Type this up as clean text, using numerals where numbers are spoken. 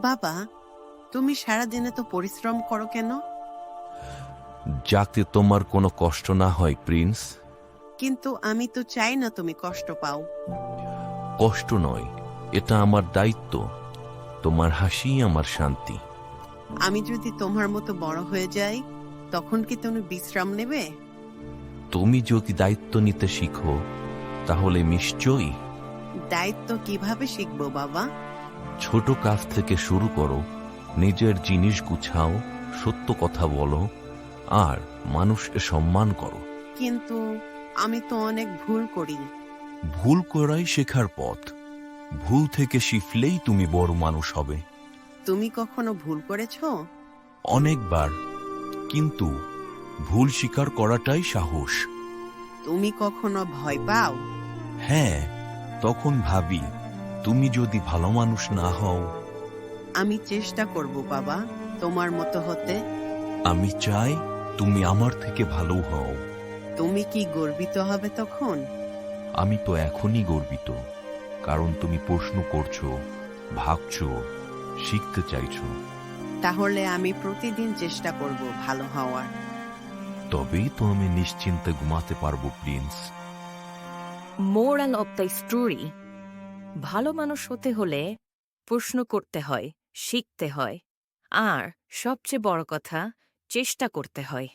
বাবা, তুমি সারাদিনে তো পরিশ্রম করো কেন? যাতে তোমার কোনো কষ্ট না হয় প্রিন্স। কিন্তু আমি তো চাই না তুমি কষ্ট পাও। কষ্ট নয়, এটা আমার দায়িত্ব। তোমার হাসিই আমার শান্তি। আমি যদি তোমার মতো বড় হয়ে যাই, তখন কি তুমি বিশ্রাম নেবে? তুমি যদি দায়িত্ব নিতে শিখো, তাহলে নিশ্চয়ই। দায়িত্ব কিভাবে শিখবো বাবা? ছোট কাজ থেকে শুরু করো। নিজের জিনিস গুছাও, সত্য কথা বলো, আর মানুষকে সম্মান করো। কিন্তু আমি তো অনেক ভুল করি। ভুল করাই শেখার পথ। ভুল থেকে শিখলেই তুমি বড় মানুষ হবে। তুমি কখনো ভুল করেছো? অনেকবার। কিন্তু ভুল স্বীকার করাটাই সাহস। তুমি কখনো ভয় পাও? হ্যাঁ, তখন ভাবি, তুমি যদি ভালো মানুষ না হও। আমি চেষ্টা করব বাবা, তোমার মতো হতে। আমি চাই তুমি আমার থেকে ভালো হও। তুমি কি গর্বিত হবে তখন? আমি তো এখনই গর্বিত, কারণ তুমি প্রশ্ন করছো, ভাবছো, শিখতে চাইছো। তাহলে আমি প্রতিদিন চেষ্টা করব ভালো হওয়ার। তবেই তো আমি নিশ্চিন্তে ঘুমাতে পারবো Prince. Moral of the story: ভালো মানুষ হতে হলে প্রশ্ন করতে হয়, শিখতে হয়, আর সবচেয়ে বড় কথা, চেষ্টা করতে হয়।